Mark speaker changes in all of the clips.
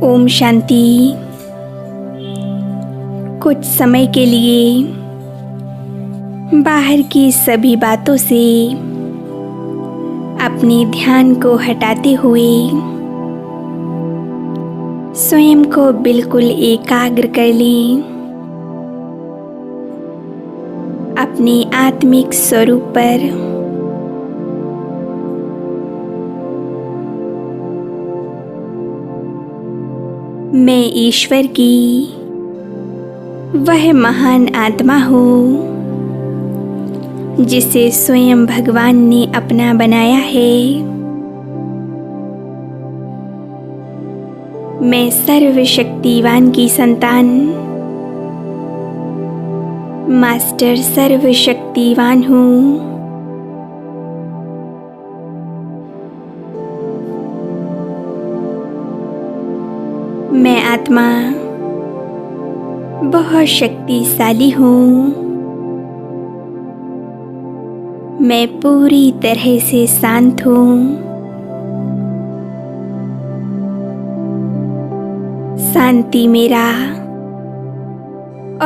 Speaker 1: ओम शांति। कुछ समय के लिए बाहर की सभी बातों से अपने ध्यान को हटाते हुए स्वयं को बिल्कुल एकाग्र कर लें अपने आत्मिक स्वरूप पर। मैं ईश्वर की वह महान आत्मा हूँ जिसे स्वयं भगवान ने अपना बनाया है। मैं सर्वशक्तिवान की संतान मास्टर सर्वशक्तिवान हूँ। मैं आत्मा बहुत शक्तिशाली हूँ। मैं पूरी तरह से शांत हूँ। शांति मेरा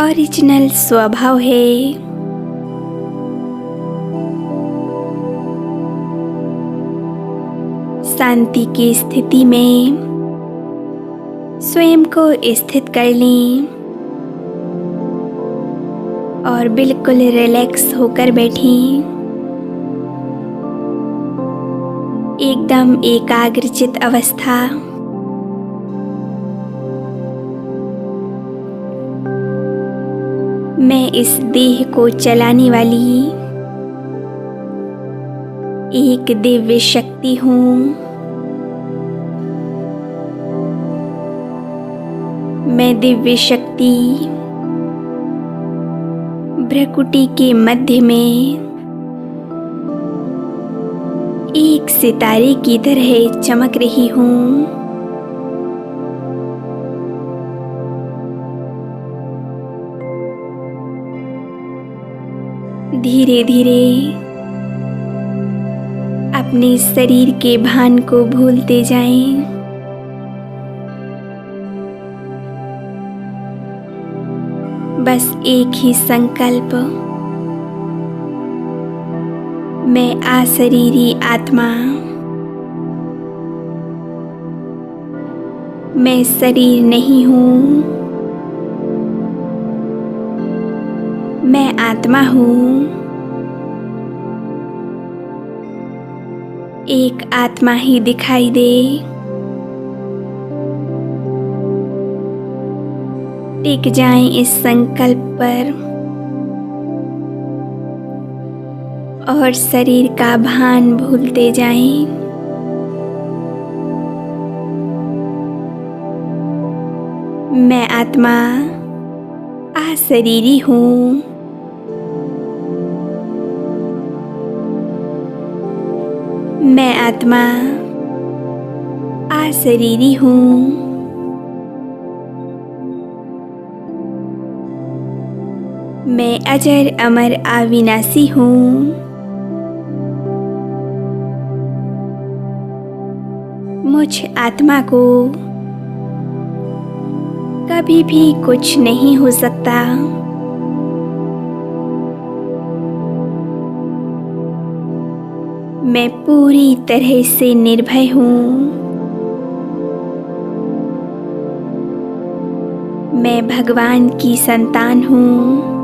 Speaker 1: ओरिजिनल स्वभाव है। शांति की स्थिति में स्वयं को स्थित कर लें और बिल्कुल रिलैक्स होकर बैठें। एकदम एकाग्रचित अवस्था। मैं इस देह को चलाने वाली एक दिव्य शक्ति हूँ। मैं दिव्य शक्ति भ्रकुटी के मध्य में एक सितारे की तरह चमक रही हूँ। धीरे धीरे अपने शरीर के भान को भूलते जाएं। बस एक ही संकल्प, मैं अशरीरी आत्मा, मैं शरीर नहीं हूँ, मैं आत्मा हूँ। एक आत्मा ही दिखाई दे। टिक जाएं इस संकल्प पर और शरीर का भान भूलते जाएं। मैं आत्मा अशरीरी हूँ। मैं आत्मा अशरीरी हूँ। मैं अजर अमर अविनाशी हूँ। मुझ आत्मा को कभी भी कुछ नहीं हो सकता। मैं पूरी तरह से निर्भय हूँ। मैं भगवान की संतान हूँ।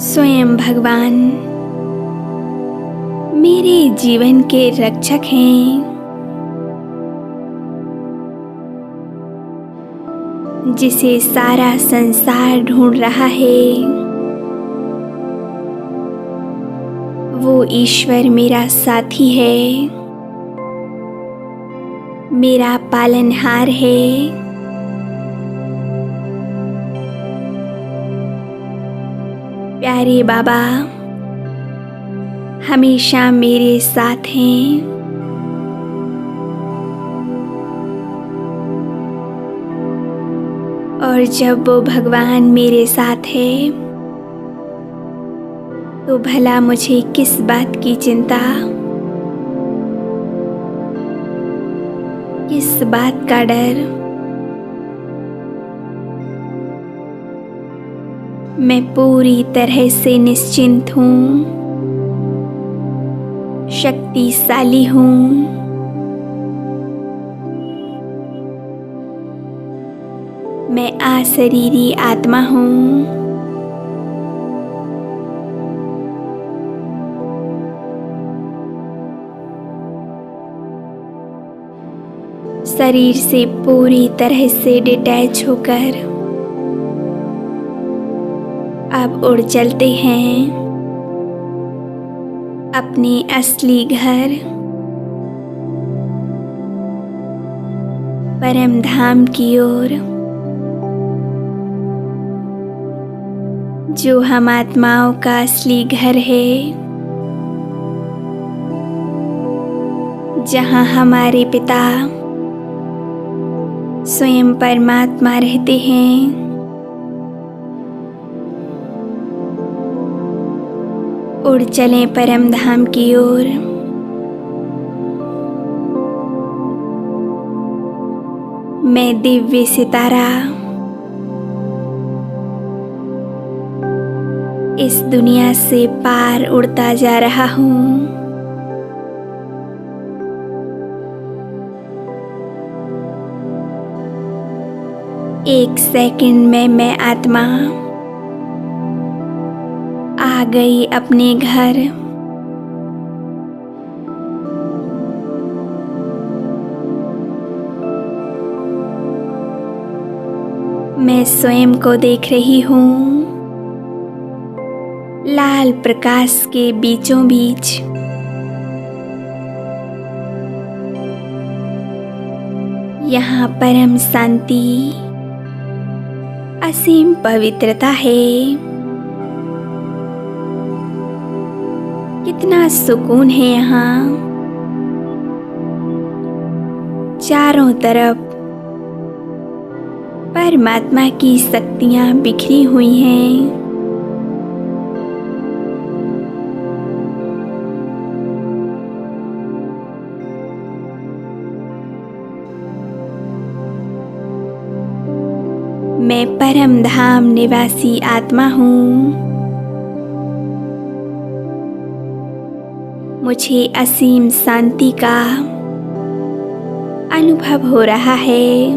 Speaker 1: स्वयं भगवान मेरे जीवन के रक्षक हैं, जिसे सारा संसार ढूंढ रहा है। वो ईश्वर मेरा साथी है, मेरा पालनहार है। प्यारे बाबा हमेशा मेरे साथ हैं। और जब वो भगवान मेरे साथ है तो भला मुझे किस बात की चिंता, किस बात का डर। मैं पूरी तरह से निश्चिंत हूँ, शक्तिशाली हूँ। मैं अशरीरी आत्मा हूँ। शरीर से पूरी तरह से डिटैच होकर अब उड़ चलते हैं अपने असली घर, परम धाम की ओर, जो हम आत्माओं का असली घर है, जहाँ हमारे पिता स्वयं परमात्मा रहते हैं। उड़ चलें परम धाम की ओर। मैं दिव्य सितारा इस दुनिया से पार उड़ता जा रहा हूँ। एक सेकंड में मैं आत्मा आ गई अपने घर। मैं स्वयं को देख रही हूँ लाल प्रकाश के बीचों बीच। यहाँ परम शांति, असीम पवित्रता है। कितना सुकून है यहाँ। चारों तरफ परमात्मा की शक्तियाँ बिखरी हुई हैं। मैं परम धाम निवासी आत्मा हूँ। मुझे असीम शांति का अनुभव हो रहा है।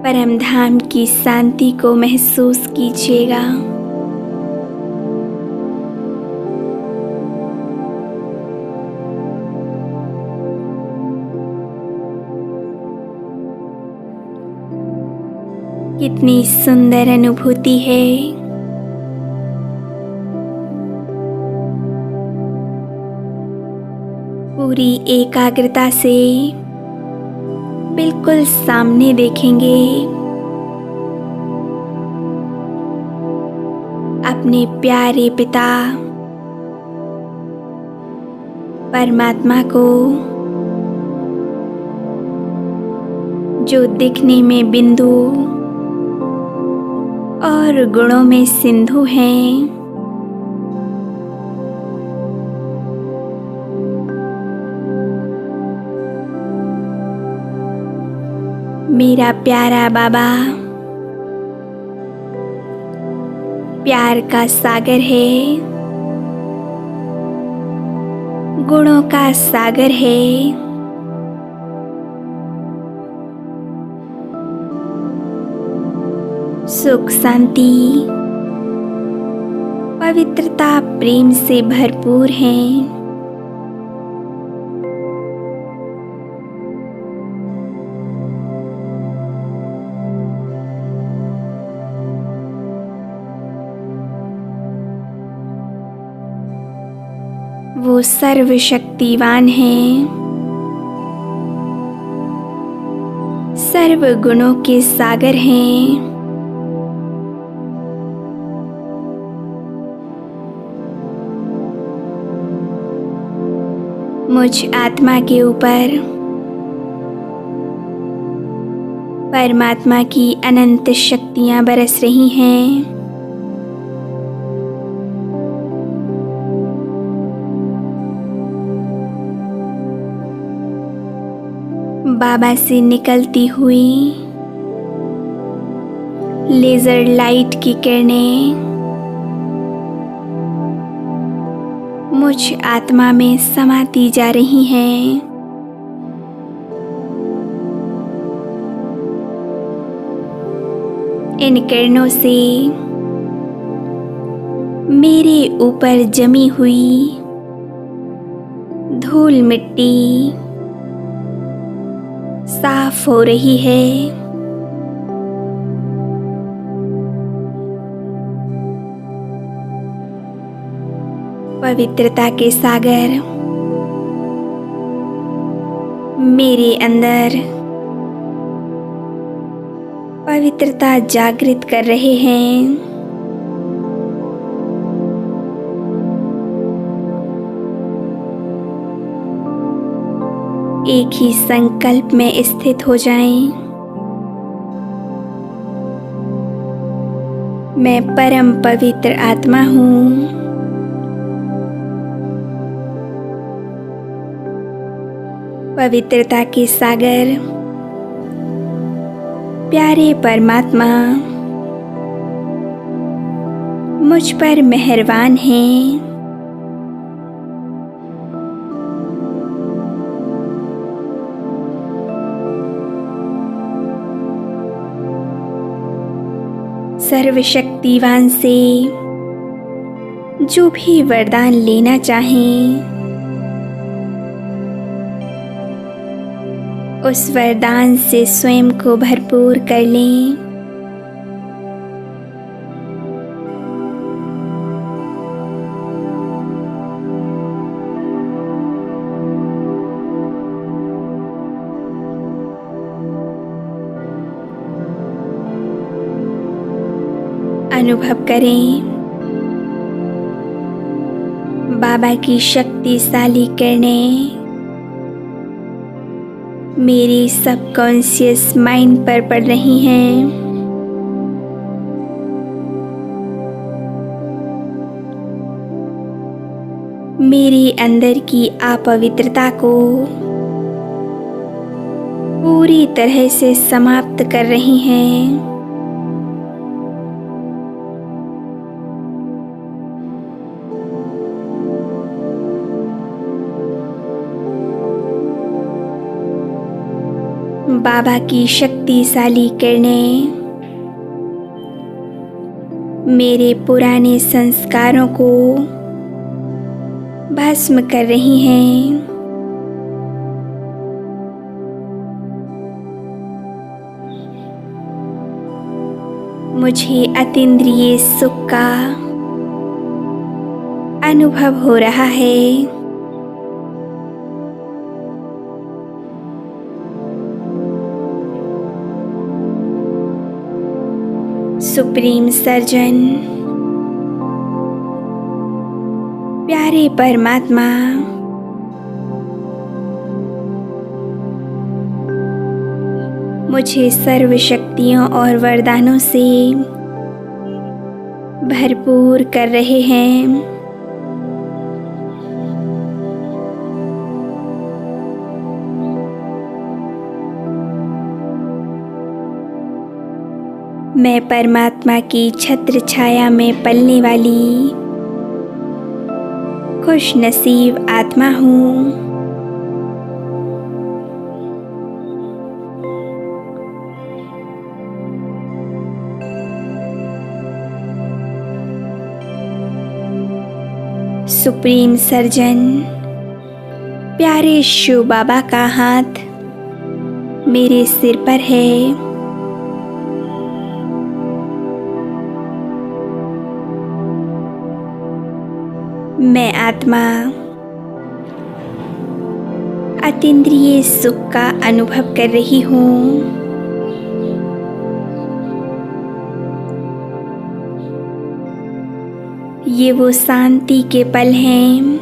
Speaker 1: परम धाम की शांति को महसूस कीजिएगा। कितनी सुंदर अनुभूति है। पूरी एकाग्रता से बिल्कुल सामने देखेंगे। अपने प्यारे पिता परमात्मा को, जो दिखने में बिंदु और गुणों में सिंधु हैं। मेरा प्यारा बाबा प्यार का सागर है, गुणों का सागर है। सुख, शांति, पवित्रता, प्रेम से भरपूर हैं। वो सर्वशक्तिवान हैं, सर्व गुणों के सागर हैं। मुझ आत्मा के ऊपर परमात्मा की अनंत शक्तियाँ बरस रही हैं। बाबा से निकलती हुई लेज़र लाइट की किरणें मुझ आत्मा में समाती जा रही हैं। इन किरणों से मेरे ऊपर जमी हुई धूल मिट्टी साफ हो रही है। पवित्रता के सागर मेरे अंदर पवित्रता जागृत कर रहे हैं। एक ही संकल्प में स्थित हो जाएं। मैं परम पवित्र आत्मा हूँ। पवित्रता के सागर प्यारे परमात्मा मुझ पर मेहरबान हैं। सर्वशक्तिवान से जो भी वरदान लेना चाहें उस वरदान से स्वयं को भरपूर कर लें। अनुभव करें बाबा की शक्तिशाली किरणें मेरी सबकॉन्शियस माइंड पर पड़ रही हैं। मेरे अंदर की अपवित्रता को पूरी तरह से समाप्त कर रही हैं। बाबा की शक्तिशाली किरणें मेरे पुराने संस्कारों को भस्म कर रही हैं। मुझे अतीन्द्रिय सुख का अनुभव हो रहा है। सुप्रीम सर्जन प्यारे परमात्मा मुझे सर्व शक्तियों और वरदानों से भरपूर कर रहे हैं। मैं परमात्मा की छत्र छाया में पलने वाली खुश नसीब आत्मा हूँ। सुप्रीम सर्जन प्यारे शिव बाबा का हाथ मेरे सिर पर है। मैं आत्मा अतीन्द्रिय सुख का अनुभव कर रही हूँ। ये वो शांति के पल हैं,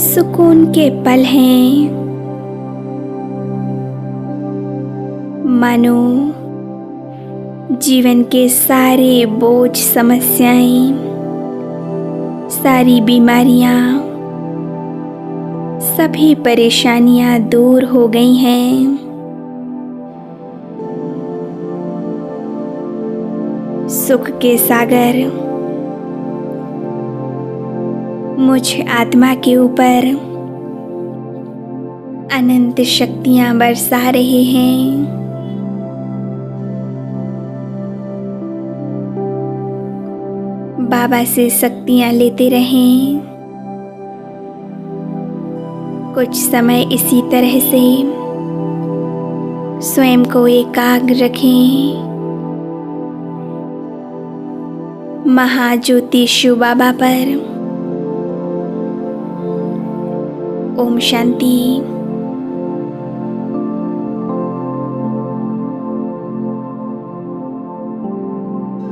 Speaker 1: सुकून के पल हैं, मानो जीवन के सारे बोझ, समस्याएं, सारी बीमारियां, सभी परेशानियां दूर हो गई हैं। सुख के सागर मुझ आत्मा के ऊपर अनंत शक्तियां बरसा रहे हैं। बाबा से शक्तियां लेते रहें। कुछ समय इसी तरह से स्वयं को एकाग्र रखें। महाज्योति शिव बाबा पर ओम शांति।